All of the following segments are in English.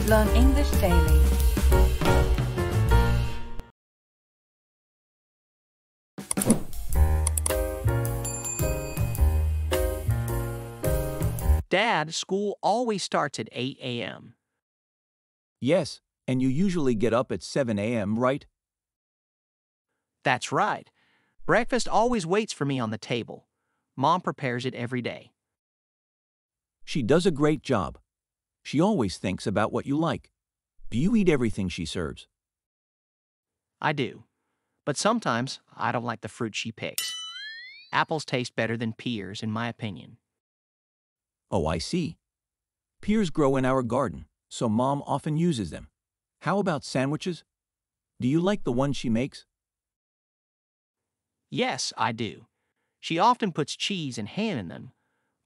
Learn English daily. Dad, school always starts at 8 a.m. Yes, and you usually get up at 7 a.m., right? That's right. Breakfast always waits for me on the table. Mom prepares it every day. She does a great job. She always thinks about what you like. Do you eat everything she serves? I do. But sometimes I don't like the fruit she picks. Apples taste better than pears, in my opinion. Oh, I see. Pears grow in our garden, so Mom often uses them. How about sandwiches? Do you like the ones she makes? Yes, I do. She often puts cheese and ham in them,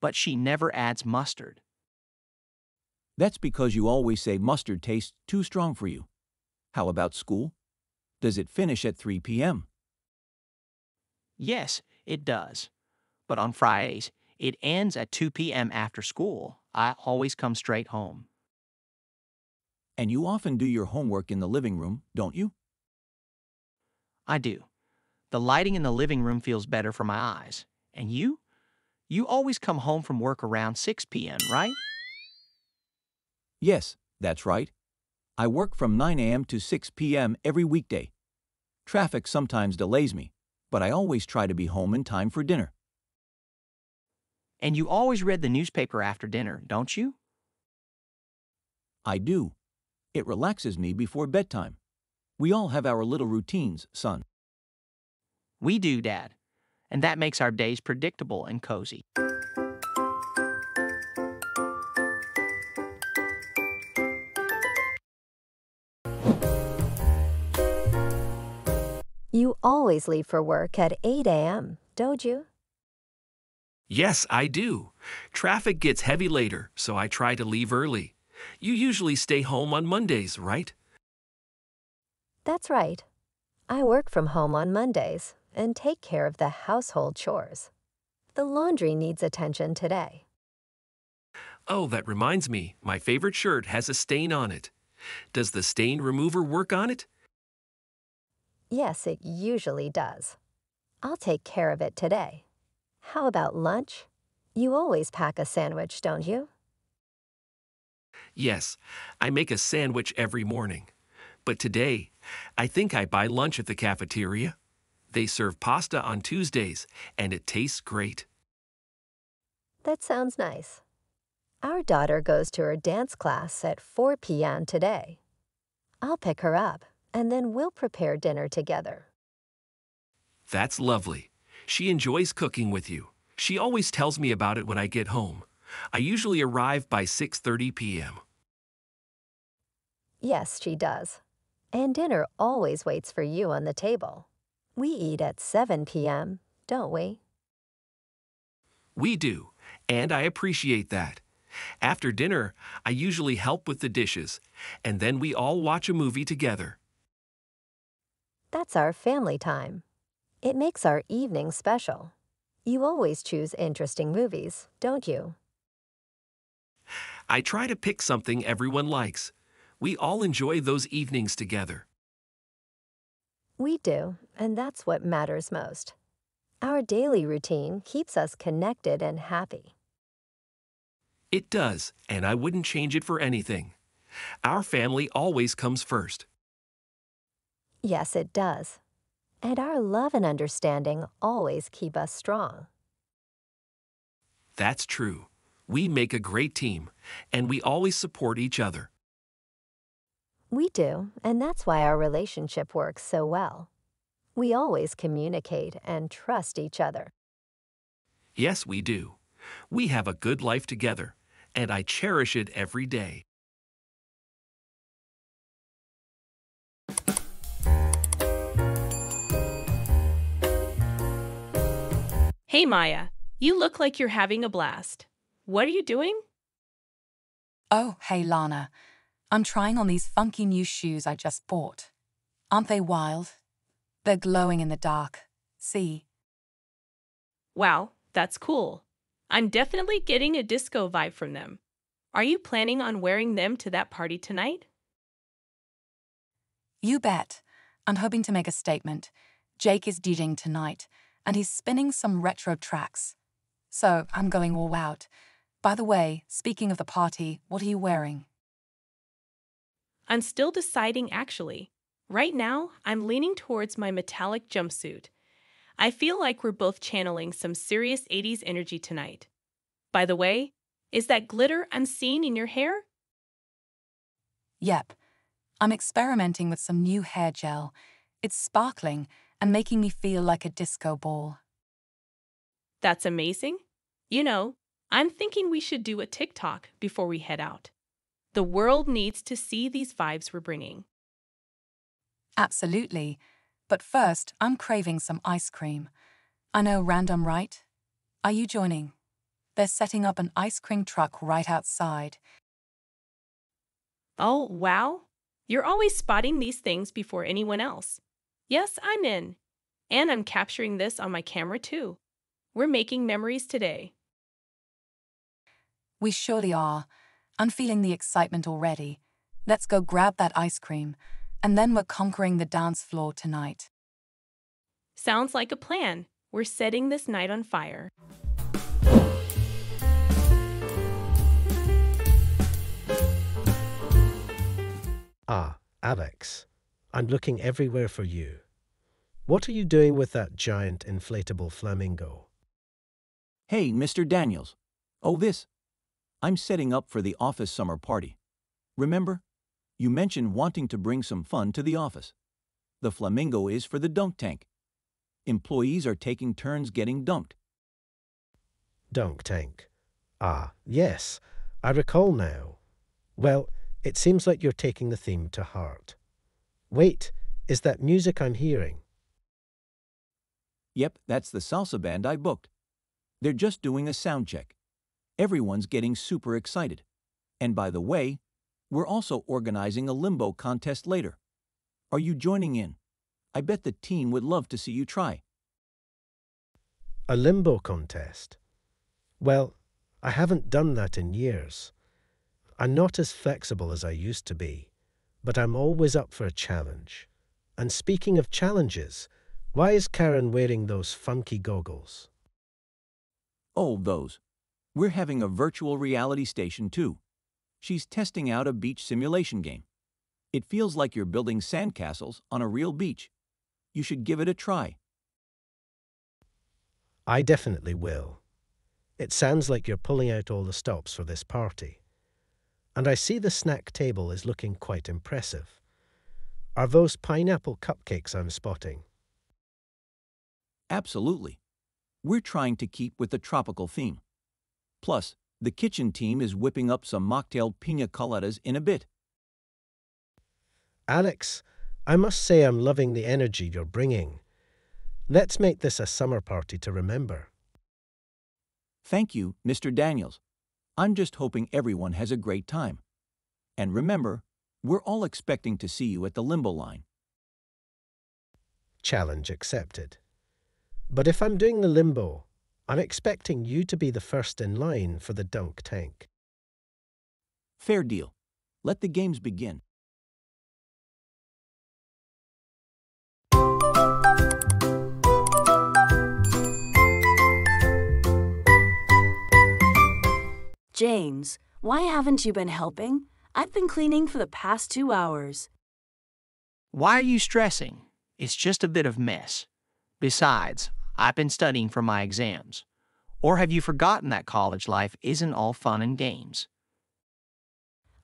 but she never adds mustard. That's because you always say mustard tastes too strong for you. How about school? Does it finish at 3 p.m.? Yes, it does. But on Fridays, it ends at 2 p.m. after school. I always come straight home. And you often do your homework in the living room, don't you? I do. The lighting in the living room feels better for my eyes. And you? You always come home from work around 6 p.m., right? Yes, that's right. I work from 9 a.m. to 6 p.m. every weekday. Traffic sometimes delays me, but I always try to be home in time for dinner. And you always read the newspaper after dinner, don't you? I do. It relaxes me before bedtime. We all have our little routines, son. We do, Dad. And that makes our days predictable and cozy. You always leave for work at 8 a.m., don't you? Yes, I do. Traffic gets heavy later, so I try to leave early. You usually stay home on Mondays, right? That's right. I work from home on Mondays and take care of the household chores. The laundry needs attention today. Oh, that reminds me, my favorite shirt has a stain on it. Does the stain remover work on it? Yes, it usually does. I'll take care of it today. How about lunch? You always pack a sandwich, don't you? Yes, I make a sandwich every morning. But today, I think I buy lunch at the cafeteria. They serve pasta on Tuesdays, and it tastes great. That sounds nice. Our daughter goes to her dance class at 4 p.m. today. I'll pick her up, and then we'll prepare dinner together. That's lovely. She enjoys cooking with you. She always tells me about it when I get home. I usually arrive by 6:30 p.m. Yes, she does. And dinner always waits for you on the table. We eat at 7 p.m., don't we? We do, and I appreciate that. After dinner, I usually help with the dishes, and then we all watch a movie together. That's our family time. It makes our evening special. You always choose interesting movies, don't you? I try to pick something everyone likes. We all enjoy those evenings together. We do, and that's what matters most. Our daily routine keeps us connected and happy. It does, and I wouldn't change it for anything. Our family always comes first. Yes, it does. And our love and understanding always keep us strong. That's true. We make a great team, and we always support each other. We do, and that's why our relationship works so well. We always communicate and trust each other. Yes, we do. We have a good life together, and I cherish it every day. Hey Maya, you look like you're having a blast. What are you doing? Oh, hey Lana. I'm trying on these funky new shoes I just bought. Aren't they wild? They're glowing in the dark. See? Wow, that's cool. I'm definitely getting a disco vibe from them. Are you planning on wearing them to that party tonight? You bet. I'm hoping to make a statement. Jake is DJing tonight, and he's spinning some retro tracks. So I'm going all out. By the way, speaking of the party, what are you wearing? I'm still deciding, actually. Right now, I'm leaning towards my metallic jumpsuit. I feel like we're both channeling some serious 80s energy tonight. By the way, is that glitter I'm seeing in your hair? Yep. I'm experimenting with some new hair gel. It's sparkling and making me feel like a disco ball. That's amazing. You know, I'm thinking we should do a TikTok before we head out. The world needs to see these vibes we're bringing. Absolutely. But first, I'm craving some ice cream. I know, random, right? Are you joining? They're setting up an ice cream truck right outside. Oh, wow. You're always spotting these things before anyone else. Yes, I'm in. And I'm capturing this on my camera too. We're making memories today. We surely are. I'm feeling the excitement already. Let's go grab that ice cream, and then we're conquering the dance floor tonight. Sounds like a plan. We're setting this night on fire. Ah, Alex, I'm looking everywhere for you. What are you doing with that giant inflatable flamingo? Hey, Mr. Daniels. Oh, this. I'm setting up for the office summer party. Remember? You mentioned wanting to bring some fun to the office. The flamingo is for the dunk tank. Employees are taking turns getting dunked. Dunk tank. Ah, yes, I recall now. Well, it seems like you're taking the theme to heart. Wait, is that music I'm hearing? Yep, that's the salsa band I booked. They're just doing a sound check. Everyone's getting super excited. And by the way, we're also organizing a limbo contest later. Are you joining in? I bet the team would love to see you try. A limbo contest? Well, I haven't done that in years. I'm not as flexible as I used to be, but I'm always up for a challenge. And speaking of challenges, why is Karen wearing those funky goggles? Oh, those. We're having a virtual reality station too. She's testing out a beach simulation game. It feels like you're building sandcastles on a real beach. You should give it a try. I definitely will. It sounds like you're pulling out all the stops for this party. And I see the snack table is looking quite impressive. Are those pineapple cupcakes I'm spotting? Absolutely. We're trying to keep with the tropical theme. Plus, the kitchen team is whipping up some mocktail pina coladas in a bit. Alex, I must say I'm loving the energy you're bringing. Let's make this a summer party to remember. Thank you, Mr. Daniels. I'm just hoping everyone has a great time. And remember, we're all expecting to see you at the limbo line. Challenge accepted. But if I'm doing the limbo, I'm expecting you to be the first in line for the dunk tank. Fair deal. Let the games begin. James, why haven't you been helping? I've been cleaning for the past 2 hours. Why are you stressing? It's just a bit of mess. Besides, I've been studying for my exams. Or have you forgotten that college life isn't all fun and games?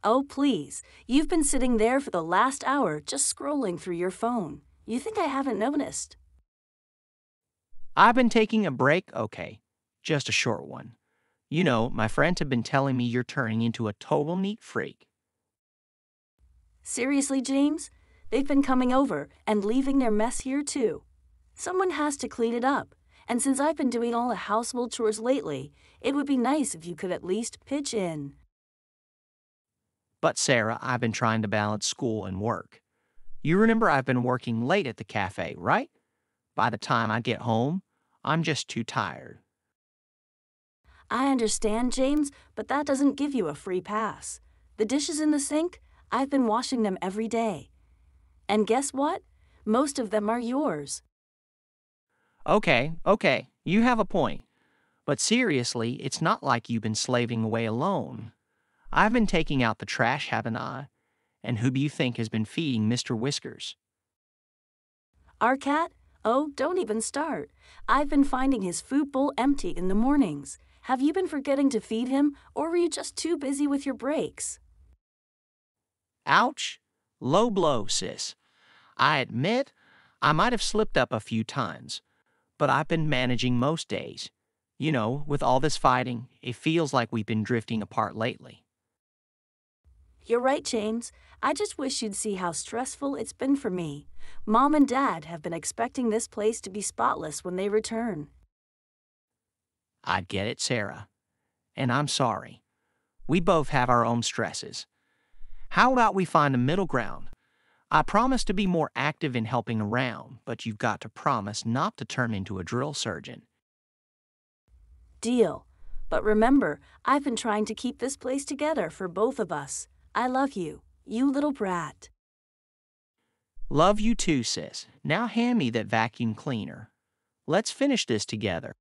Oh, please. You've been sitting there for the last hour just scrolling through your phone. You think I haven't noticed? I've been taking a break, okay. Just a short one. You know, my friends have been telling me you're turning into a total neat freak. Seriously, James? They've been coming over and leaving their mess here, too. Someone has to clean it up. And since I've been doing all the household chores lately, it would be nice if you could at least pitch in. But Sarah, I've been trying to balance school and work. You remember I've been working late at the cafe, right? By the time I get home, I'm just too tired. I understand, James, but that doesn't give you a free pass. The dishes in the sink, I've been washing them every day. And guess what? Most of them are yours. Okay, you have a point. But seriously, it's not like you've been slaving away alone. I've been taking out the trash, haven't I? And who do you think has been feeding Mr. Whiskers? Our cat? Oh, don't even start. I've been finding his food bowl empty in the mornings. Have you been forgetting to feed him, or were you just too busy with your breaks? Ouch! Low blow, sis. I admit I might have slipped up a few times, but I've been managing most days. You know, with all this fighting, it feels like we've been drifting apart lately. You're right, James. I just wish you'd see how stressful it's been for me. Mom and Dad have been expecting this place to be spotless when they return. I get it, Sarah. And I'm sorry. We both have our own stresses. How about we find a middle ground? I promise to be more active in helping around, but you've got to promise not to turn into a drill surgeon. Deal. But remember, I've been trying to keep this place together for both of us. I love you, you little brat. Love you too, sis. Now hand me that vacuum cleaner. Let's finish this together.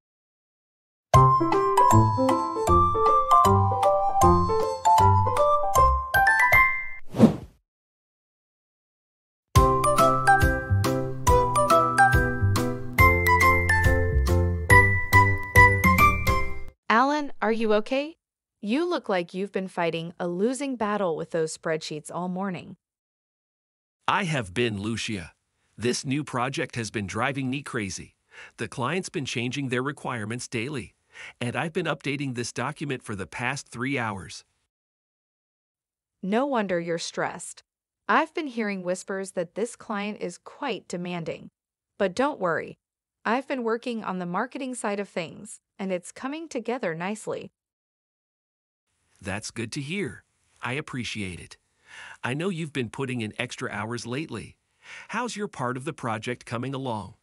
Alan, are you okay? You look like you've been fighting a losing battle with those spreadsheets all morning. I have been, Lucia. This new project has been driving me crazy. The client's been changing their requirements daily, and I've been updating this document for the past 3 hours. No wonder you're stressed. I've been hearing whispers that this client is quite demanding. But don't worry. I've been working on the marketing side of things, and it's coming together nicely. That's good to hear. I appreciate it. I know you've been putting in extra hours lately. How's your part of the project coming along?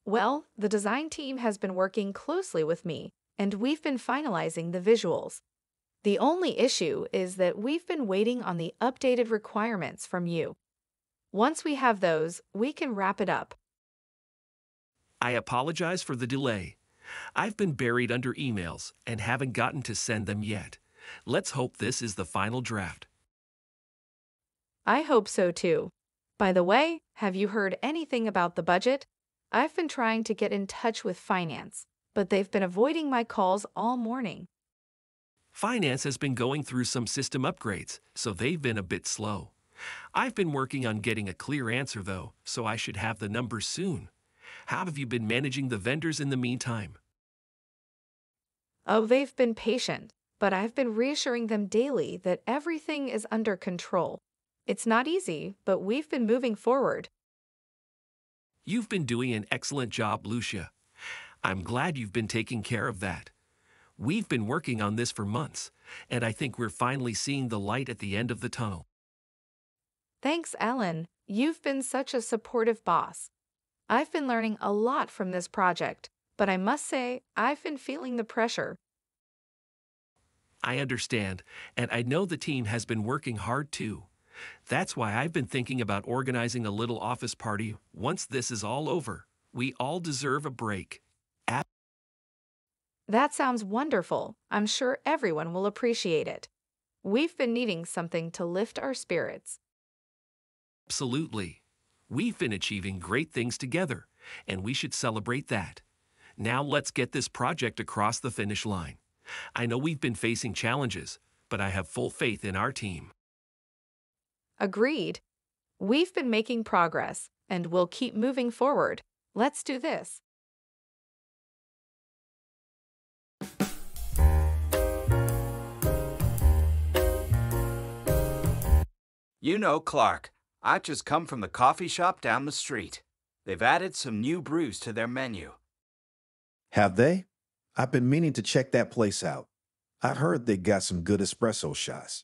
Well, the design team has been working closely with me, and we've been finalizing the visuals. The only issue is that we've been waiting on the updated requirements from you. Once we have those, we can wrap it up. I apologize for the delay. I've been buried under emails and haven't gotten to send them yet. Let's hope this is the final draft. I hope so too. By the way, have you heard anything about the budget? I've been trying to get in touch with finance, but they've been avoiding my calls all morning. Finance has been going through some system upgrades, so they've been a bit slow. I've been working on getting a clear answer, though, so I should have the numbers soon. How have you been managing the vendors in the meantime? Oh, they've been patient, but I've been reassuring them daily that everything is under control. It's not easy, but we've been moving forward. You've been doing an excellent job, Lucia. I'm glad you've been taking care of that. We've been working on this for months, and I think we're finally seeing the light at the end of the tunnel. Thanks, Ellen. You've been such a supportive boss. I've been learning a lot from this project, but I must say I've been feeling the pressure. I understand, and I know the team has been working hard too. That's why I've been thinking about organizing a little office party once this is all over. We all deserve a break. That sounds wonderful. I'm sure everyone will appreciate it. We've been needing something to lift our spirits. Absolutely. We've been achieving great things together, and we should celebrate that. Now let's get this project across the finish line. I know we've been facing challenges, but I have full faith in our team. Agreed. We've been making progress, and we'll keep moving forward. Let's do this. You know, Clark, I've just come from the coffee shop down the street. They've added some new brews to their menu. Have they? I've been meaning to check that place out. I've heard they got some good espresso shots.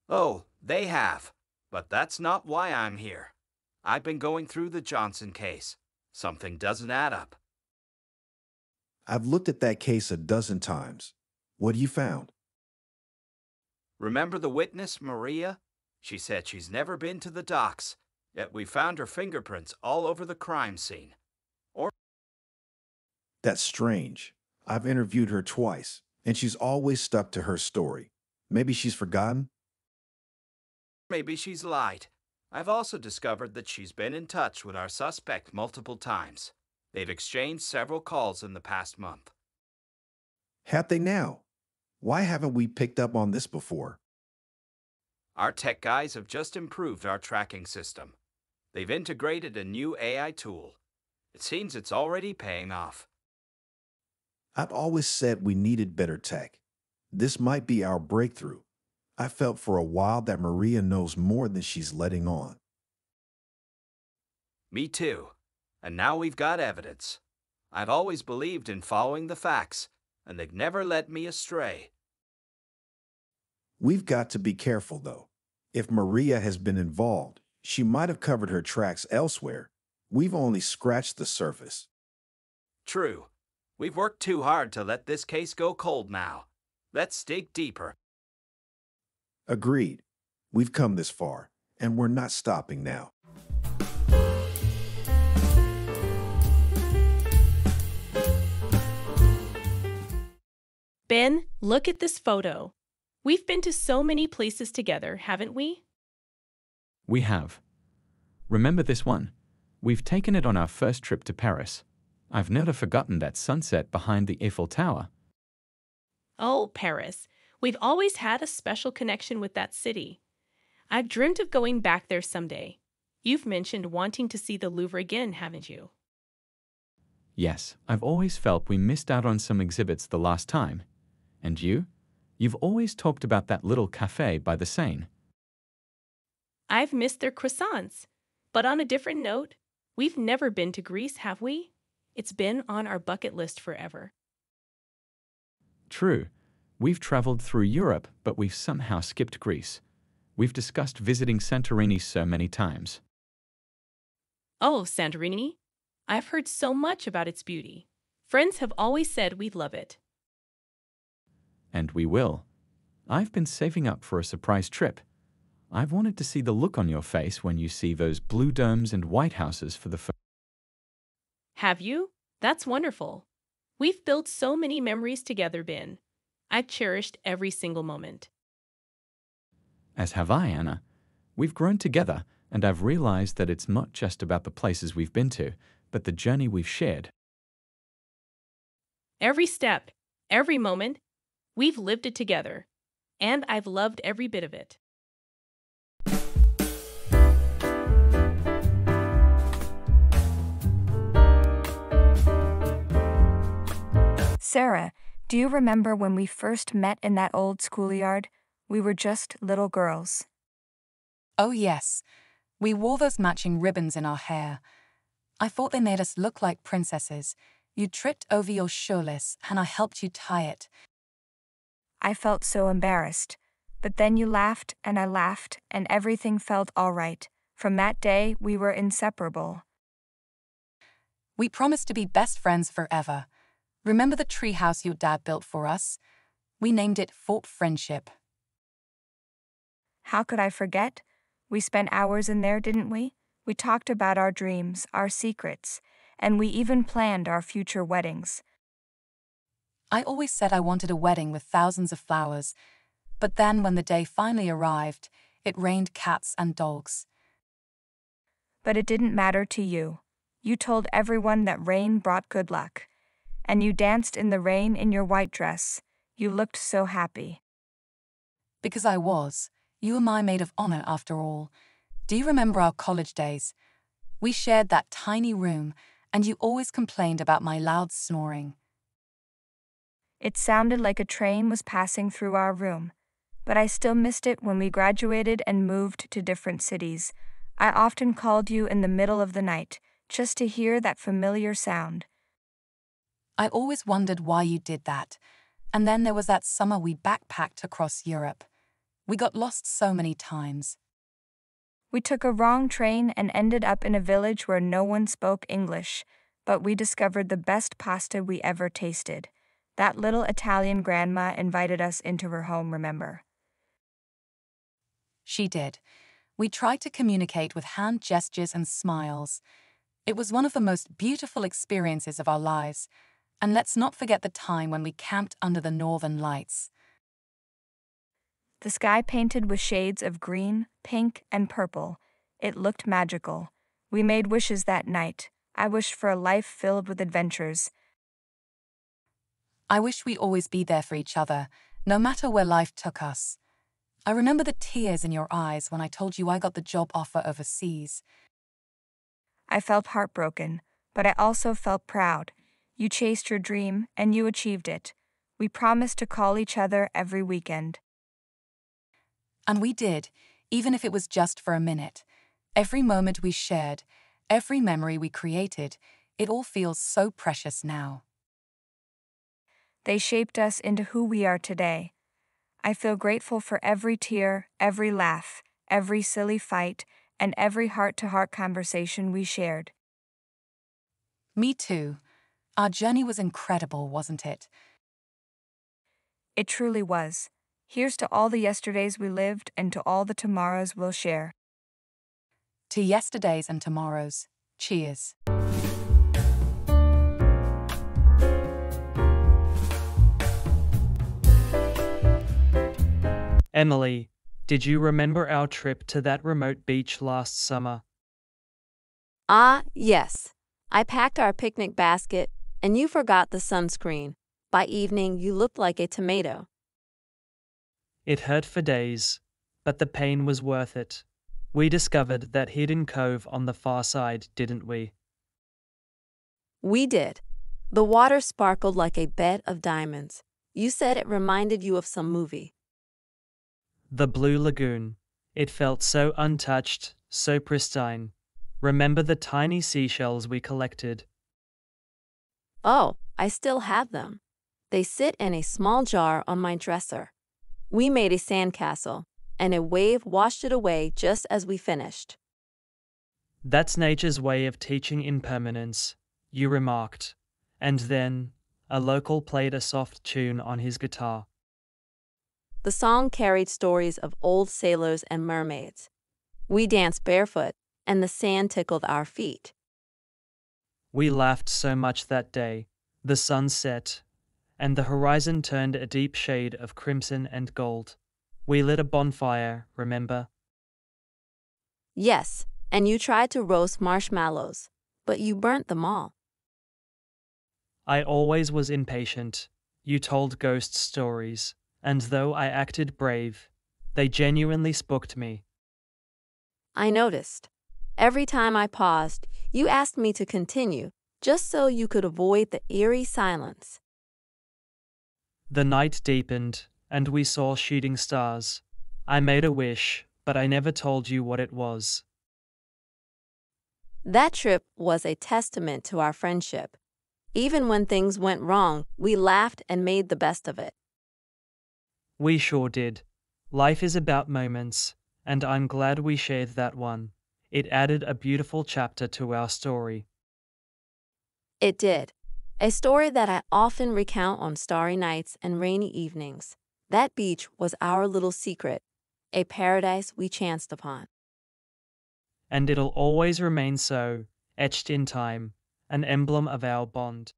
Oh, they have. But that's not why I'm here. I've been going through the Johnson case. Something doesn't add up. I've looked at that case a dozen times. What have you found? Remember the witness, Maria? She said she's never been to the docks, yet we found her fingerprints all over the crime scene. That's strange. I've interviewed her twice, and she's always stuck to her story. Maybe she's forgotten? Maybe she's lied. I've also discovered that she's been in touch with our suspect multiple times. They've exchanged several calls in the past month. Have they now? Why haven't we picked up on this before? Our tech guys have just improved our tracking system. They've integrated a new AI tool. It seems it's already paying off. I've always said we needed better tech. This might be our breakthrough. I felt for a while that Maria knows more than she's letting on. Me too. And now we've got evidence. I've always believed in following the facts, and they've never led me astray. We've got to be careful, though. If Maria has been involved, she might have covered her tracks elsewhere. We've only scratched the surface. True. We've worked too hard to let this case go cold now. Let's dig deeper. Agreed. We've come this far, and we're not stopping now. Ben, look at this photo. We've been to so many places together, haven't we? We have. Remember this one? We've taken it on our first trip to Paris. I've never forgotten that sunset behind the Eiffel Tower. Oh, Paris. We've always had a special connection with that city. I've dreamt of going back there someday. You've mentioned wanting to see the Louvre again, haven't you? Yes, I've always felt we missed out on some exhibits the last time. And you? You've always talked about that little cafe by the Seine. I've missed their croissants. But on a different note, we've never been to Greece, have we? It's been on our bucket list forever. True. We've traveled through Europe, but we've somehow skipped Greece. We've discussed visiting Santorini so many times. Oh, Santorini? I've heard so much about its beauty. Friends have always said we'd love it. And we will. I've been saving up for a surprise trip. I've wanted to see the look on your face when you see those blue domes and white houses for the first. Have you? That's wonderful. We've built so many memories together, Ben. I've cherished every single moment. As have I, Anna. We've grown together, and I've realized that it's not just about the places we've been to, but the journey we've shared. Every step, every moment, we've lived it together, and I've loved every bit of it. Sarah, do you remember when we first met in that old schoolyard? We were just little girls. Oh, yes. We wore those matching ribbons in our hair. I thought they made us look like princesses. You tripped over your shoelace, and I helped you tie it. I felt so embarrassed. But then you laughed, and I laughed, and everything felt all right. From that day, we were inseparable. We promised to be best friends forever. Remember the treehouse your dad built for us? We named it Fort Friendship. How could I forget? We spent hours in there, didn't we? We talked about our dreams, our secrets, and we even planned our future weddings. I always said I wanted a wedding with thousands of flowers, but then when the day finally arrived, it rained cats and dogs. But it didn't matter to you. You told everyone that rain brought good luck. And you danced in the rain in your white dress. You looked so happy. Because I was. You were my maid of honor, after all. Do you remember our college days? We shared that tiny room, and you always complained about my loud snoring. It sounded like a train was passing through our room, but I still missed it when we graduated and moved to different cities. I often called you in the middle of the night, just to hear that familiar sound. I always wondered why you did that. And then there was that summer we backpacked across Europe. We got lost so many times. We took a wrong train and ended up in a village where no one spoke English. but we discovered the best pasta we ever tasted. That little Italian grandma invited us into her home, remember? She did. We tried to communicate with hand gestures and smiles. It was one of the most beautiful experiences of our lives. And let's not forget the time when we camped under the northern lights. The sky painted with shades of green, pink, and purple. It looked magical. We made wishes that night. I wished for a life filled with adventures. I wish we'd always be there for each other, no matter where life took us. I remember the tears in your eyes when I told you I got the job offer overseas. I felt heartbroken, but I also felt proud. You chased your dream, and you achieved it. We promised to call each other every weekend. And we did, even if it was just for a minute. Every moment we shared, every memory we created, it all feels so precious now. They shaped us into who we are today. I feel grateful for every tear, every laugh, every silly fight, and every heart-to-heart conversation we shared. Me too. Our journey was incredible, wasn't it? It truly was. Here's to all the yesterdays we lived and to all the tomorrows we'll share. To yesterdays and tomorrows, cheers. Emily, did you remember our trip to that remote beach last summer? Ah, yes. I packed our picnic basket, and you forgot the sunscreen. By evening, you looked like a tomato. It hurt for days, but the pain was worth it. We discovered that hidden cove on the far side, didn't we? We did. The water sparkled like a bed of diamonds. You said it reminded you of some movie. The Blue Lagoon. It felt so untouched, so pristine. Remember the tiny seashells we collected? Oh, I still have them. They sit in a small jar on my dresser. We made a sandcastle, and a wave washed it away just as we finished. That's nature's way of teaching impermanence, you remarked. And then, a local played a soft tune on his guitar. The song carried stories of old sailors and mermaids. We danced barefoot, and the sand tickled our feet. We laughed so much that day. The sun set, and the horizon turned a deep shade of crimson and gold. We lit a bonfire, remember? Yes, and you tried to roast marshmallows, but you burnt them all. I always was impatient. You told ghost stories, and though I acted brave, they genuinely spooked me. I noticed. Every time I paused, you asked me to continue, just so you could avoid the eerie silence. The night deepened, and we saw shooting stars. I made a wish, but I never told you what it was. That trip was a testament to our friendship. Even when things went wrong, we laughed and made the best of it. We sure did. Life is about moments, and I'm glad we shared that one. It added a beautiful chapter to our story. It did. A story that I often recount on starry nights and rainy evenings. That beach was our little secret, a paradise we chanced upon. And it'll always remain so, etched in time, an emblem of our bond.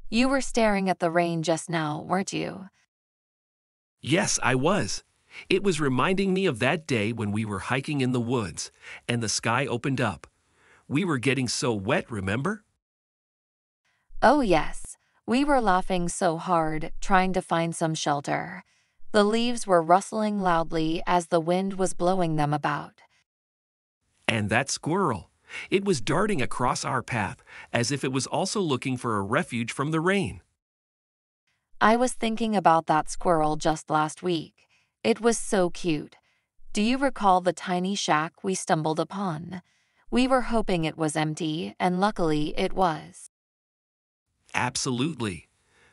You were staring at the rain just now, weren't you? Yes, I was. It was reminding me of that day when we were hiking in the woods, and the sky opened up. We were getting so wet, remember? Oh, yes. We were laughing so hard, trying to find some shelter. The leaves were rustling loudly as the wind was blowing them about. And that squirrel. It was darting across our path, as if it was also looking for a refuge from the rain. I was thinking about that squirrel just last week. It was so cute. Do you recall the tiny shack we stumbled upon? We were hoping it was empty, and luckily it was. Absolutely.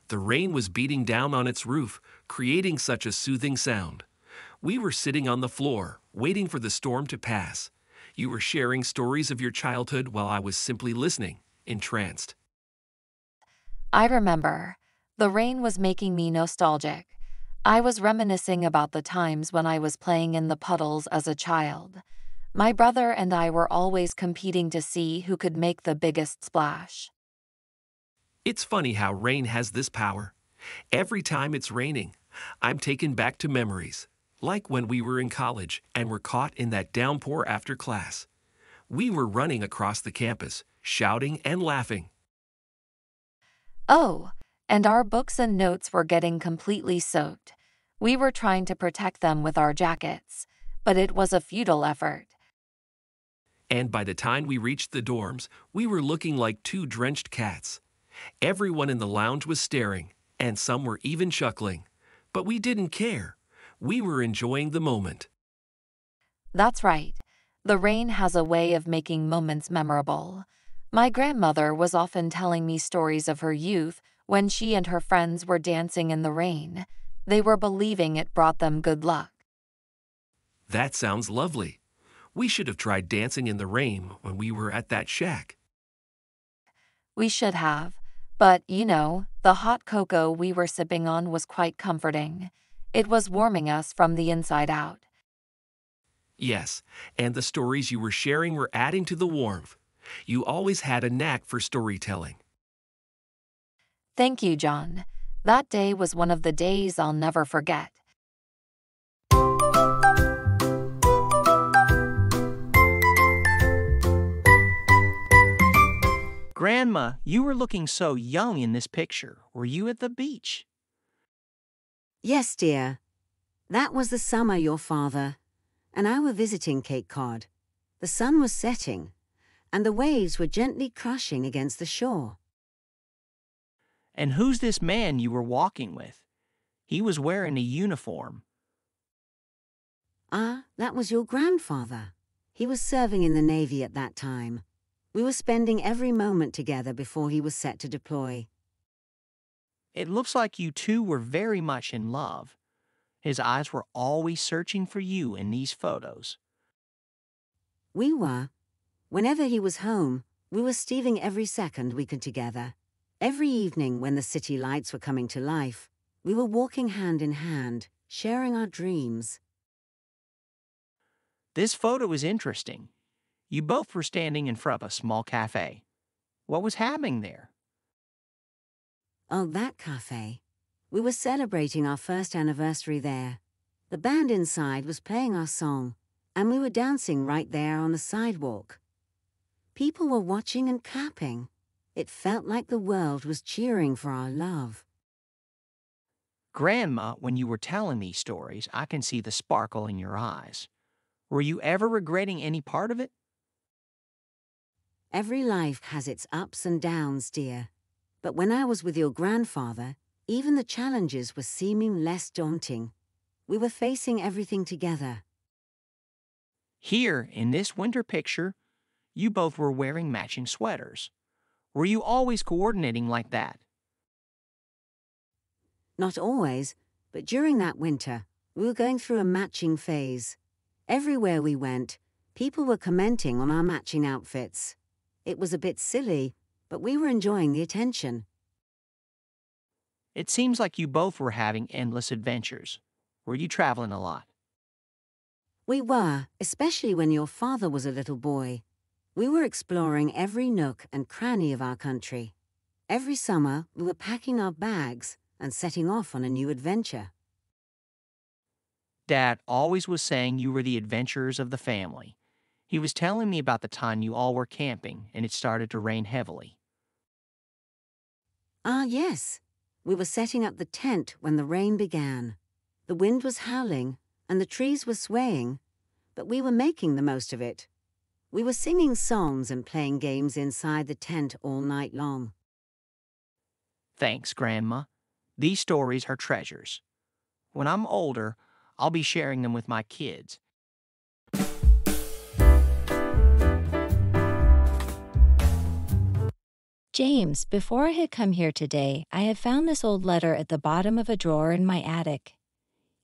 The rain was beating down on its roof, creating such a soothing sound. We were sitting on the floor, waiting for the storm to pass. You were sharing stories of your childhood while I was simply listening, entranced. I remember. The rain was making me nostalgic. I was reminiscing about the times when I was playing in the puddles as a child. My brother and I were always competing to see who could make the biggest splash. It's funny how rain has this power. Every time it's raining, I'm taken back to memories, like when we were in college and were caught in that downpour after class. We were running across the campus, shouting and laughing. Oh, and our books and notes were getting completely soaked. We were trying to protect them with our jackets, but it was a futile effort. And by the time we reached the dorms, we were looking like two drenched cats. Everyone in the lounge was staring, and some were even chuckling. But we didn't care. We were enjoying the moment. That's right. The rain has a way of making moments memorable. My grandmother was often telling me stories of her youth when she and her friends were dancing in the rain. They were believing it brought them good luck. That sounds lovely. We should have tried dancing in the rain when we were at that shack. We should have. But, the hot cocoa we were sipping on was quite comforting. It was warming us from the inside out. Yes, and the stories you were sharing were adding to the warmth. You always had a knack for storytelling. Thank you, John. That day was one of the days I'll never forget. Grandma, you were looking so young in this picture. Were you at the beach? Yes, dear. That was the summer your father and I were visiting Cape Cod. The sun was setting, and the waves were gently crashing against the shore. And who's this man you were walking with? He was wearing a uniform. Ah, that was your grandfather. He was serving in the Navy at that time. We were spending every moment together before he was set to deploy. It looks like you two were very much in love. His eyes were always searching for you in these photos. We were. Whenever he was home, we were stealing every second we could together. Every evening when the city lights were coming to life, we were walking hand in hand, sharing our dreams. This photo is interesting. You both were standing in front of a small cafe. What was happening there? Oh, that cafe. We were celebrating our first anniversary there. The band inside was playing our song, and we were dancing right there on the sidewalk. People were watching and clapping. It felt like the world was cheering for our love. Grandma, when you were telling these stories, I can see the sparkle in your eyes. Were you ever regretting any part of it? Every life has its ups and downs, dear. But when I was with your grandfather, even the challenges were seeming less daunting. We were facing everything together. Here, in this winter picture, you both were wearing matching sweaters. Were you always coordinating like that? Not always, but during that winter, we were going through a matching phase. Everywhere we went, people were commenting on our matching outfits. It was a bit silly, but we were enjoying the attention. It seems like you both were having endless adventures. Were you traveling a lot? We were, especially when your father was a little boy. We were exploring every nook and cranny of our country. Every summer, we were packing our bags and setting off on a new adventure. Dad always was saying you were the adventurers of the family. He was telling me about the time you all were camping and it started to rain heavily. Ah, yes. We were setting up the tent when the rain began. The wind was howling and the trees were swaying, but we were making the most of it. We were singing songs and playing games inside the tent all night long. Thanks, Grandma. These stories are treasures. When I'm older, I'll be sharing them with my kids. James, before I had come here today, I had found this old letter at the bottom of a drawer in my attic.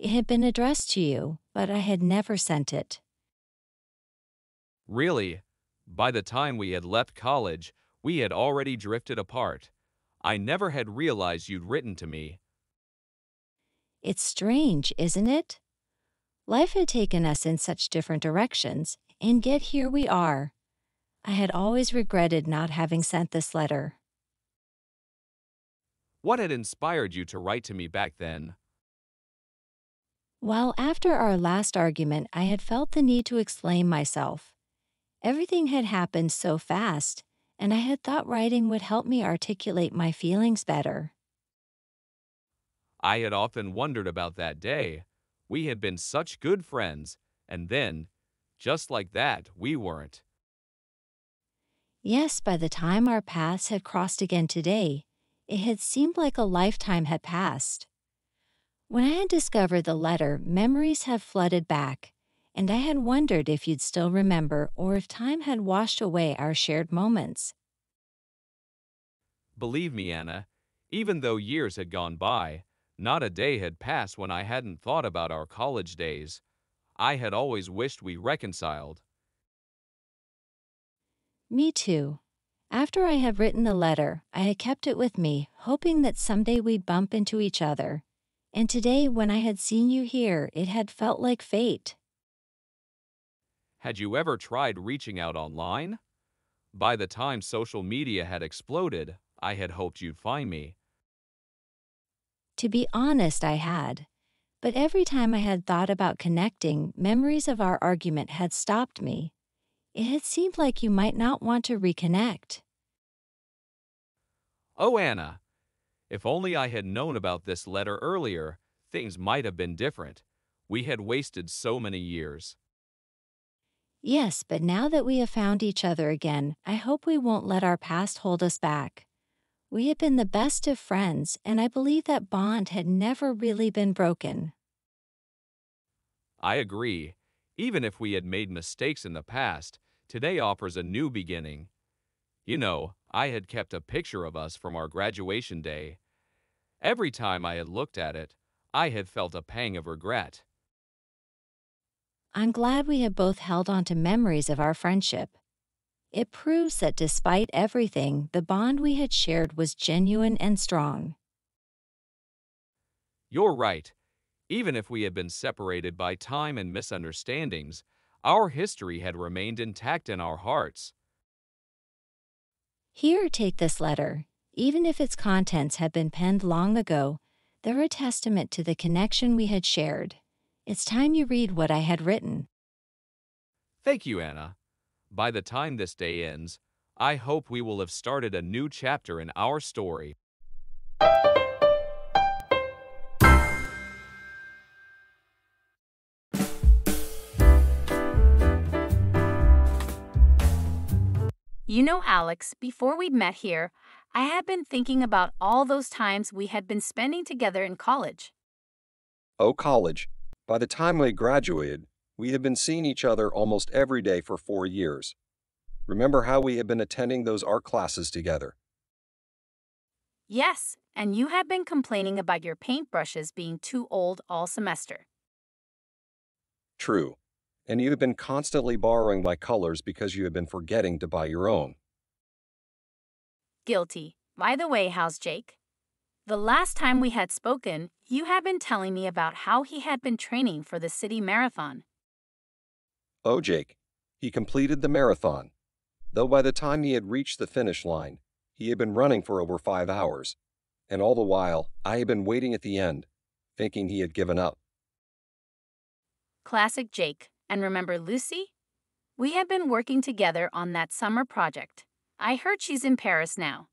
It had been addressed to you, but I had never sent it. Really? By the time we had left college, we had already drifted apart. I never had realized you'd written to me. It's strange, isn't it? Life had taken us in such different directions, and yet here we are. I had always regretted not having sent this letter. What had inspired you to write to me back then? Well, after our last argument, I had felt the need to explain myself. Everything had happened so fast, and I had thought writing would help me articulate my feelings better. I had often wondered about that day. We had been such good friends, and then, just like that, we weren't. Yes, by the time our paths had crossed again today, it had seemed like a lifetime had passed. When I had discovered the letter, memories had flooded back, and I had wondered if you'd still remember or if time had washed away our shared moments. Believe me, Anna, even though years had gone by, not a day had passed when I hadn't thought about our college days. I had always wished we reconciled. Me too. After I had written the letter, I had kept it with me, hoping that someday we'd bump into each other. And today, when I had seen you here, it had felt like fate. Had you ever tried reaching out online? By the time social media had exploded, I had hoped you'd find me. To be honest, I had. But every time I had thought about connecting, memories of our argument had stopped me. It had seemed like you might not want to reconnect. Oh, Anna, if only I had known about this letter earlier, things might have been different. We had wasted so many years. Yes, but now that we have found each other again, I hope we won't let our past hold us back. We had been the best of friends, and I believe that bond had never really been broken. I agree. Even if we had made mistakes in the past, today offers a new beginning. You know, I had kept a picture of us from our graduation day. Every time I had looked at it, I had felt a pang of regret. I'm glad we have both held on to memories of our friendship. It proves that despite everything, the bond we had shared was genuine and strong. You're right. Even if we had been separated by time and misunderstandings, our history had remained intact in our hearts. Here, take this letter. Even if its contents had been penned long ago, they're a testament to the connection we had shared. It's time you read what I had written. Thank you, Anna. By the time this day ends, I hope we will have started a new chapter in our story. You know, Alex, before we met here, I had been thinking about all those times we had been spending together in college. Oh, college. By the time we graduated, we had been seeing each other almost every day for 4 years. Remember how we had been attending those art classes together? Yes, and you had been complaining about your paintbrushes being too old all semester. True. And you had been constantly borrowing my colors because you had been forgetting to buy your own. Guilty. By the way, how's Jake? The last time we had spoken, you had been telling me about how he had been training for the city marathon. Oh, Jake. He completed the marathon. Though by the time he had reached the finish line, he had been running for over 5 hours. And all the while, I had been waiting at the end, thinking he had given up. Classic Jake. And remember Lucy? We have been working together on that summer project. I heard she's in Paris now.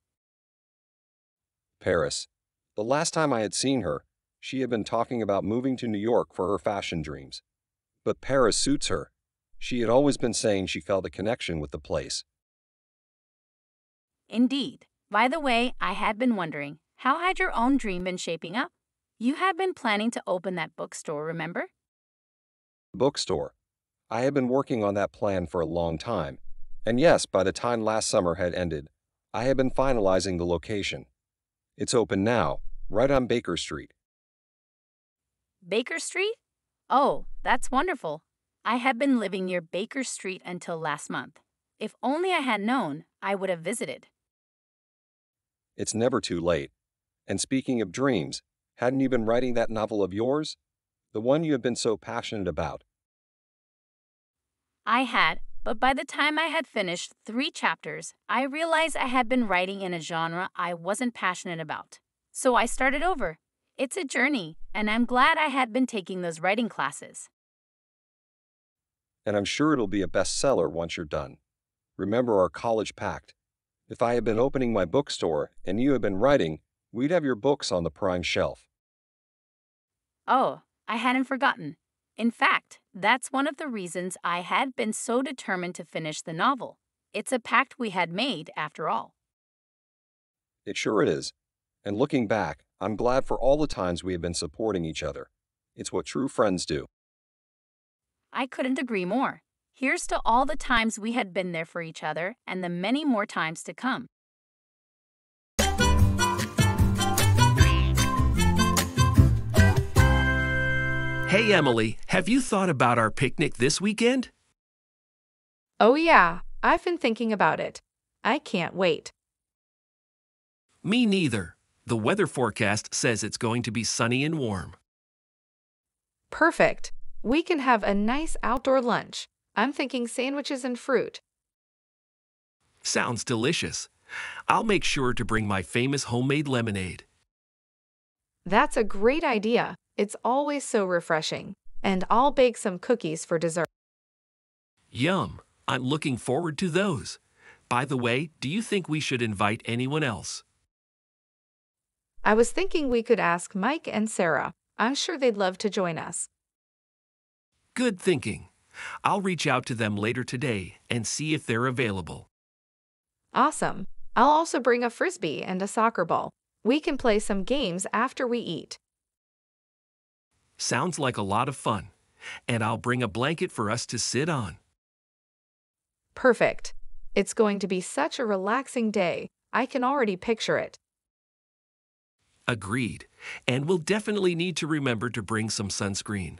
Paris. The last time I had seen her, she had been talking about moving to New York for her fashion dreams. But Paris suits her. She had always been saying she felt a connection with the place. Indeed. By the way, I had been wondering, how had your own dream been shaping up? You had been planning to open that bookstore, remember? Bookstore. I had been working on that plan for a long time. And yes, by the time last summer had ended, I had been finalizing the location. It's open now, right on Baker Street. Baker Street? Oh, that's wonderful. I had been living near Baker Street until last month. If only I had known, I would have visited. It's never too late. And speaking of dreams, hadn't you been writing that novel of yours? The one you have been so passionate about? I had, but by the time I had finished 3 chapters, I realized I had been writing in a genre I wasn't passionate about. So I started over. It's a journey, and I'm glad I had been taking those writing classes. And I'm sure it'll be a bestseller once you're done. Remember our college pact. If I had been opening my bookstore and you had been writing, we'd have your books on the prime shelf. Oh, I hadn't forgotten. In fact, that's one of the reasons I had been so determined to finish the novel. It's a pact we had made, after all. It sure is. And looking back, I'm glad for all the times we have been supporting each other. It's what true friends do. I couldn't agree more. Here's to all the times we had been there for each other and the many more times to come. Hey, Emily, have you thought about our picnic this weekend? Oh yeah, I've been thinking about it. I can't wait. Me neither. The weather forecast says it's going to be sunny and warm. Perfect. We can have a nice outdoor lunch. I'm thinking sandwiches and fruit. Sounds delicious. I'll make sure to bring my famous homemade lemonade. That's a great idea. It's always so refreshing. And I'll bake some cookies for dessert. Yum! I'm looking forward to those. By the way, do you think we should invite anyone else? I was thinking we could ask Mike and Sarah. I'm sure they'd love to join us. Good thinking. I'll reach out to them later today and see if they're available. Awesome. I'll also bring a frisbee and a soccer ball. We can play some games after we eat. Sounds like a lot of fun. And I'll bring a blanket for us to sit on. Perfect. It's going to be such a relaxing day. I can already picture it. Agreed. And we'll definitely need to remember to bring some sunscreen.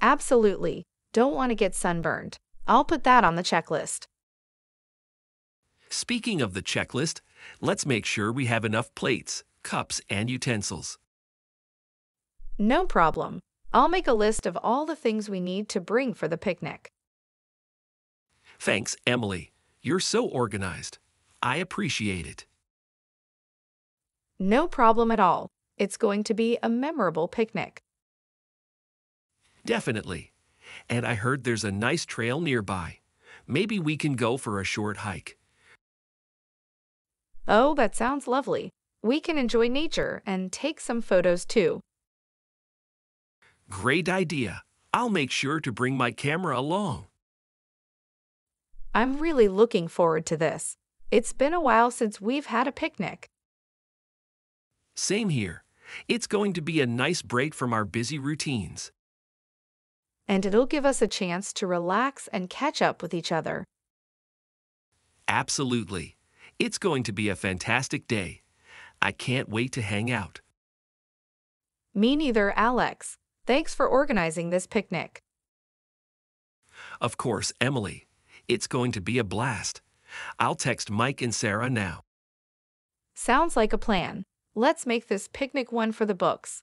Absolutely. Don't want to get sunburned. I'll put that on the checklist. Speaking of the checklist, let's make sure we have enough plates, cups, and utensils. No problem. I'll make a list of all the things we need to bring for the picnic. Thanks, Emily. You're so organized. I appreciate it. No problem at all. It's going to be a memorable picnic. Definitely. And I heard there's a nice trail nearby. Maybe we can go for a short hike. Oh, that sounds lovely. We can enjoy nature and take some photos too. Great idea. I'll make sure to bring my camera along. I'm really looking forward to this. It's been a while since we've had a picnic. Same here. It's going to be a nice break from our busy routines. And it'll give us a chance to relax and catch up with each other. Absolutely. It's going to be a fantastic day. I can't wait to hang out. Me neither, Alex. Thanks for organizing this picnic. Of course, Emily. It's going to be a blast. I'll text Mike and Sarah now. Sounds like a plan. Let's make this picnic one for the books.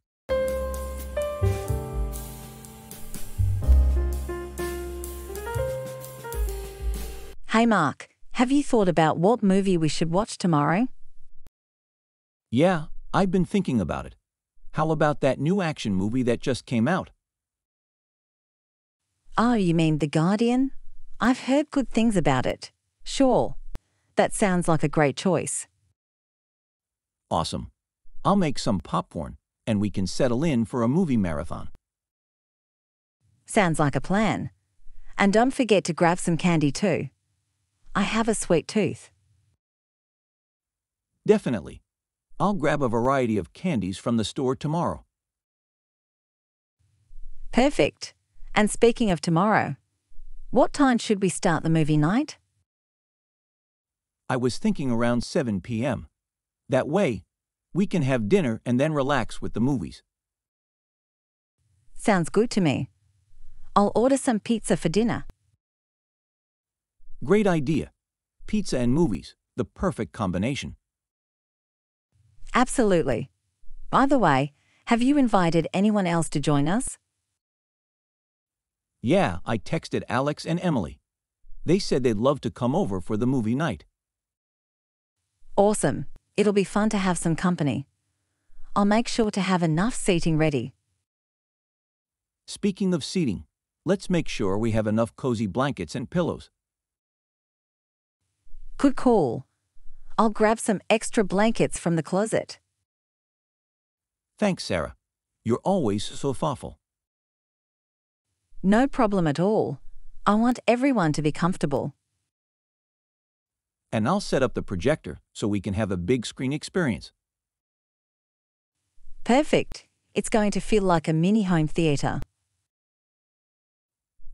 Hey Mark, have you thought about what movie we should watch tomorrow? Yeah, I've been thinking about it. How about that new action movie that just came out? Oh, you mean The Guardian? I've heard good things about it. Sure. That sounds like a great choice. Awesome. I'll make some popcorn, and we can settle in for a movie marathon. Sounds like a plan. And don't forget to grab some candy too. I have a sweet tooth. Definitely. I'll grab a variety of candies from the store tomorrow. Perfect. And speaking of tomorrow, what time should we start the movie night? I was thinking around 7 p.m. That way, we can have dinner and then relax with the movies. Sounds good to me. I'll order some pizza for dinner. Great idea. Pizza and movies, the perfect combination. Absolutely. By the way, have you invited anyone else to join us? Yeah, I texted Alex and Emily. They said they'd love to come over for the movie night. Awesome. It'll be fun to have some company. I'll make sure to have enough seating ready. Speaking of seating, let's make sure we have enough cozy blankets and pillows. Good call. I'll grab some extra blankets from the closet. Thanks, Sarah. You're always so thoughtful. No problem at all. I want everyone to be comfortable. And I'll set up the projector so we can have a big screen experience. Perfect. It's going to feel like a mini home theatre.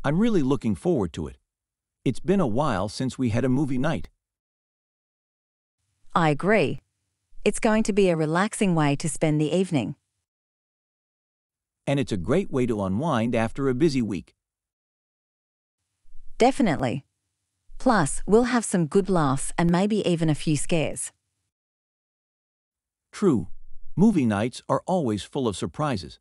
I'm really looking forward to it. It's been a while since we had a movie night. I agree. It's going to be a relaxing way to spend the evening. And it's a great way to unwind after a busy week. Definitely. Plus, we'll have some good laughs and maybe even a few scares. True. Movie nights are always full of surprises.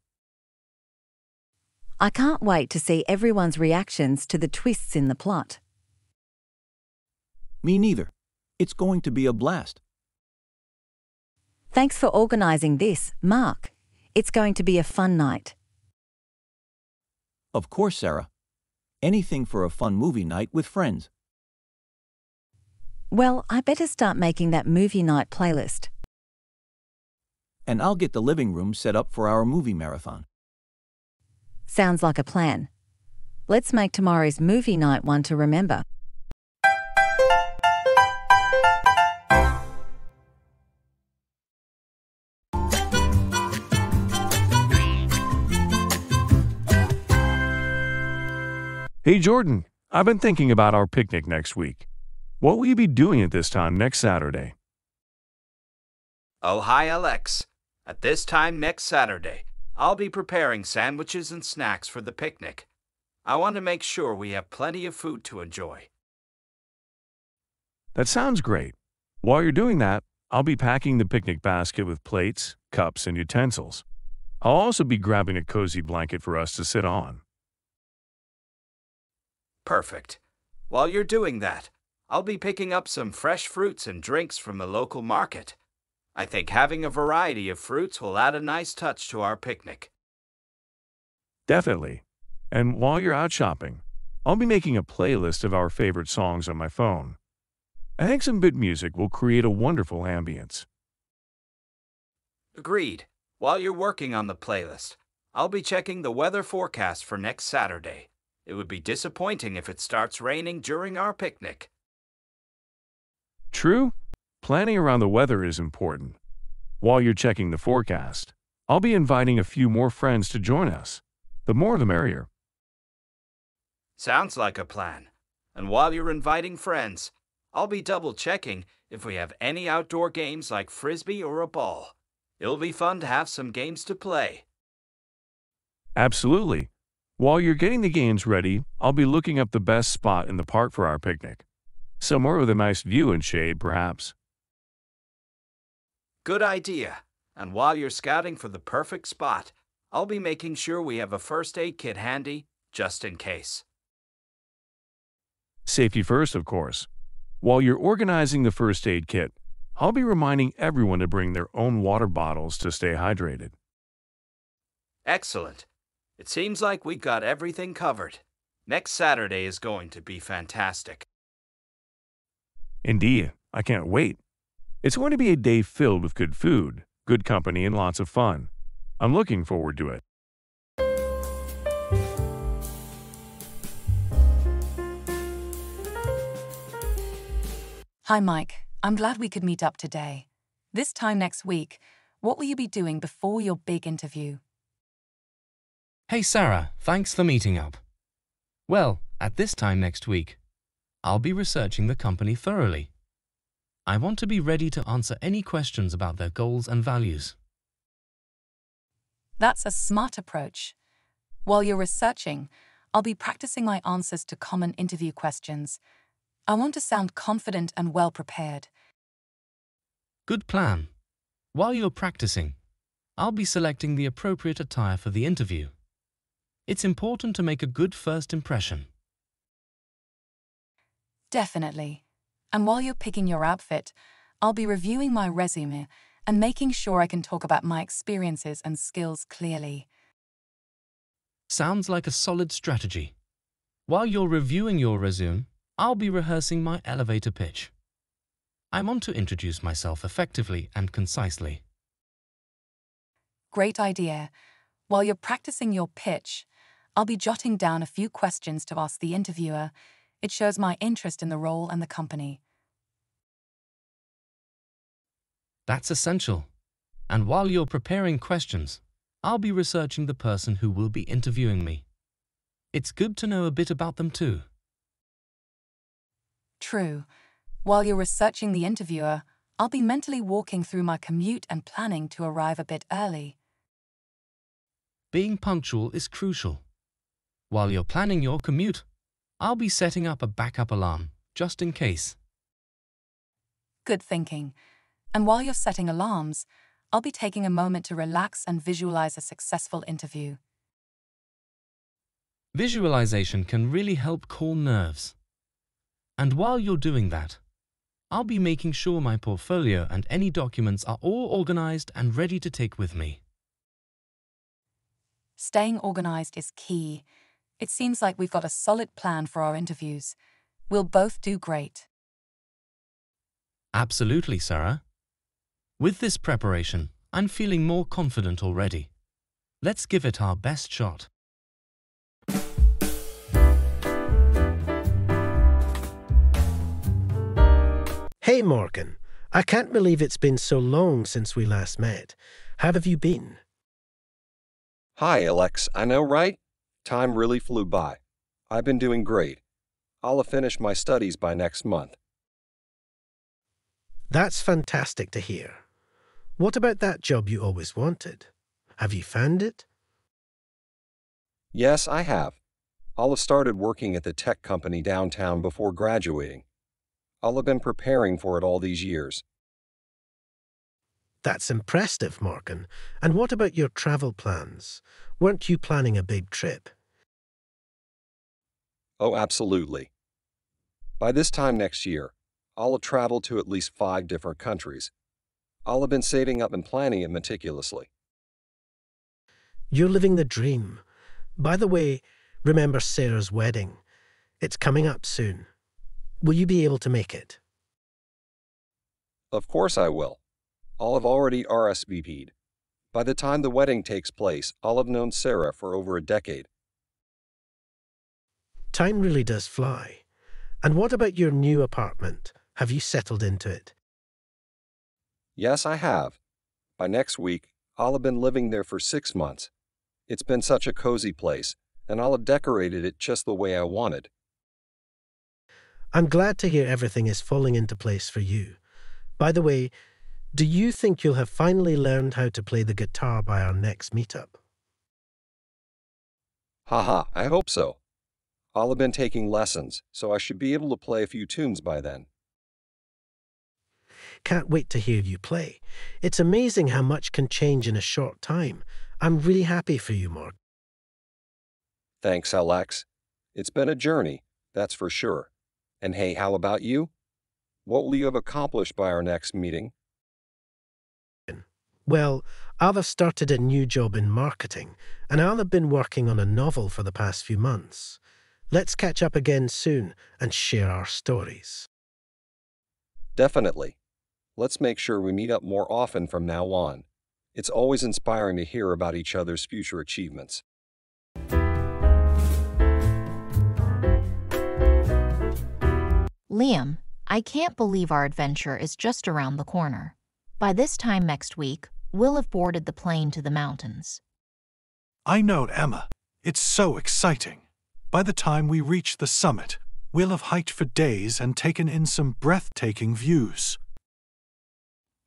I can't wait to see everyone's reactions to the twists in the plot. Me neither. It's going to be a blast. Thanks for organising this, Mark. It's going to be a fun night. Of course, Sarah. Anything for a fun movie night with friends. Well, I better start making that movie night playlist. And I'll get the living room set up for our movie marathon. Sounds like a plan. Let's make tomorrow's movie night one to remember. Hey Jordan, I've been thinking about our picnic next week. What will you be doing at this time next Saturday? Oh, hi, Alex. At this time next Saturday, I'll be preparing sandwiches and snacks for the picnic. I want to make sure we have plenty of food to enjoy. That sounds great. While you're doing that, I'll be packing the picnic basket with plates, cups, and utensils. I'll also be grabbing a cozy blanket for us to sit on. Perfect. While you're doing that, I'll be picking up some fresh fruits and drinks from the local market. I think having a variety of fruits will add a nice touch to our picnic. Definitely. And while you're out shopping, I'll be making a playlist of our favorite songs on my phone. I think some good music will create a wonderful ambience. Agreed. While you're working on the playlist, I'll be checking the weather forecast for next Saturday. It would be disappointing if it starts raining during our picnic. True. Planning around the weather is important. While you're checking the forecast, I'll be inviting a few more friends to join us. The more the merrier. Sounds like a plan. And while you're inviting friends, I'll be double-checking if we have any outdoor games like frisbee or a ball. It'll be fun to have some games to play. Absolutely. While you're getting the games ready, I'll be looking up the best spot in the park for our picnic. Somewhere with a nice view and shade, perhaps. Good idea. And while you're scouting for the perfect spot, I'll be making sure we have a first aid kit handy, just in case. Safety first, of course. While you're organizing the first aid kit, I'll be reminding everyone to bring their own water bottles to stay hydrated. Excellent. It seems like we got everything covered. Next Saturday is going to be fantastic. Indeed, I can't wait. It's going to be a day filled with good food, good company, and lots of fun. I'm looking forward to it. Hi, Mike. I'm glad we could meet up today. This time next week, what will you be doing before your big interview? Hey, Sarah. Thanks for meeting up. Well, at this time next week, I'll be researching the company thoroughly. I want to be ready to answer any questions about their goals and values. That's a smart approach. While you're researching, I'll be practicing my answers to common interview questions. I want to sound confident and well prepared. Good plan. While you're practicing, I'll be selecting the appropriate attire for the interview. It's important to make a good first impression. Definitely. And while you're picking your outfit, I'll be reviewing my resume and making sure I can talk about my experiences and skills clearly. Sounds like a solid strategy. While you're reviewing your resume, I'll be rehearsing my elevator pitch. I want to introduce myself effectively and concisely. Great idea. While you're practicing your pitch, I'll be jotting down a few questions to ask the interviewer. It shows my interest in the role and the company. That's essential. And while you're preparing questions, I'll be researching the person who will be interviewing me. It's good to know a bit about them too. True. While you're researching the interviewer, I'll be mentally walking through my commute and planning to arrive a bit early. Being punctual is crucial. While you're planning your commute, I'll be setting up a backup alarm, just in case. Good thinking. And while you're setting alarms, I'll be taking a moment to relax and visualize a successful interview. Visualization can really help calm nerves. And while you're doing that, I'll be making sure my portfolio and any documents are all organized and ready to take with me. Staying organized is key. It seems like we've got a solid plan for our interviews. We'll both do great. Absolutely, Sarah. With this preparation, I'm feeling more confident already. Let's give it our best shot. Hey Morgan, I can't believe it's been so long since we last met. How have you been? Hi, Alex. I know, right? Time really flew by. I've been doing great. I'll have finished my studies by next month. That's fantastic to hear. What about that job you always wanted? Have you found it? Yes, I have. I'll have started working at the tech company downtown before graduating. I'll have been preparing for it all these years. That's impressive, Morgan. And what about your travel plans? Weren't you planning a big trip? Oh, absolutely. By this time next year, I'll have traveled to at least 5 different countries. I'll have been saving up and planning it meticulously. You're living the dream. By the way, remember Sarah's wedding. It's coming up soon. Will you be able to make it? Of course I will. I'll have already RSVP'd. By the time the wedding takes place, I'll have known Sarah for over a decade. Time really does fly. And what about your new apartment? Have you settled into it? Yes, I have. By next week, I'll have been living there for 6 months. It's been such a cozy place, and I'll have decorated it just the way I wanted. I'm glad to hear everything is falling into place for you. By the way, do you think you'll have finally learned how to play the guitar by our next meetup? Haha, I hope so. I'll have been taking lessons, so I should be able to play a few tunes by then. Can't wait to hear you play. It's amazing how much can change in a short time. I'm really happy for you, Mark. Thanks, Alex. It's been a journey, that's for sure. And hey, how about you? What will you have accomplished by our next meeting? Well, I'll have started a new job in marketing, and I'll have been working on a novel for the past few months. Let's catch up again soon and share our stories. Definitely. Let's make sure we meet up more often from now on. It's always inspiring to hear about each other's future achievements. Liam, I can't believe our adventure is just around the corner. By this time next week, we'll have boarded the plane to the mountains. I know, Emma. It's so exciting. By the time we reach the summit, we'll have hiked for days and taken in some breathtaking views.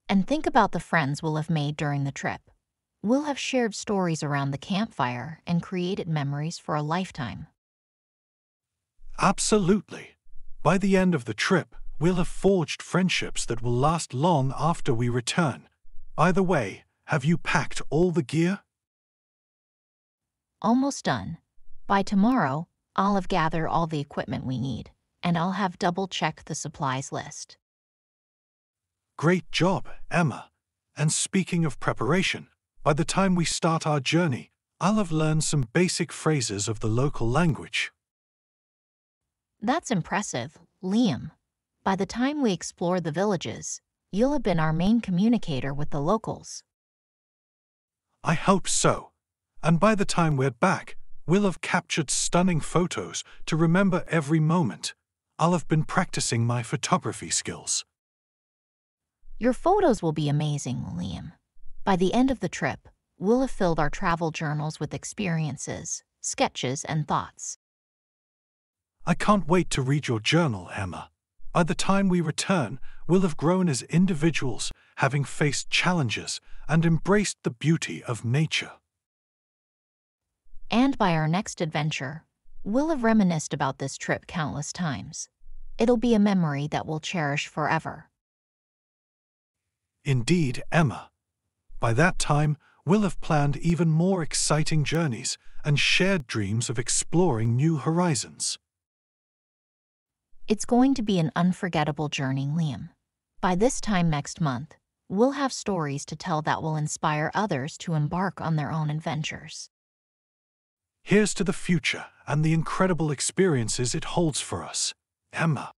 And think about the friends we'll have made during the trip. We'll have shared stories around the campfire and created memories for a lifetime. Absolutely. By the end of the trip, we'll have forged friendships that will last long after we return. By the way, have you packed all the gear? Almost done. By tomorrow, I'll have gathered all the equipment we need, and I'll have double-checked the supplies list. Great job, Emma. And speaking of preparation, by the time we start our journey, I'll have learned some basic phrases of the local language. That's impressive, Liam. By the time we explore the villages, you'll have been our main communicator with the locals. I hope so. And by the time we're back, we'll have captured stunning photos to remember every moment. I'll have been practicing my photography skills. Your photos will be amazing, Liam. By the end of the trip, we'll have filled our travel journals with experiences, sketches, and thoughts. I can't wait to read your journal, Emma. By the time we return, we'll have grown as individuals, having faced challenges and embraced the beauty of nature. And by our next adventure, we'll have reminisced about this trip countless times. It'll be a memory that we'll cherish forever. Indeed, Emma. By that time, we'll have planned even more exciting journeys and shared dreams of exploring new horizons. It's going to be an unforgettable journey, Liam. By this time next month, we'll have stories to tell that will inspire others to embark on their own adventures. Here's to the future and the incredible experiences it holds for us, Emma.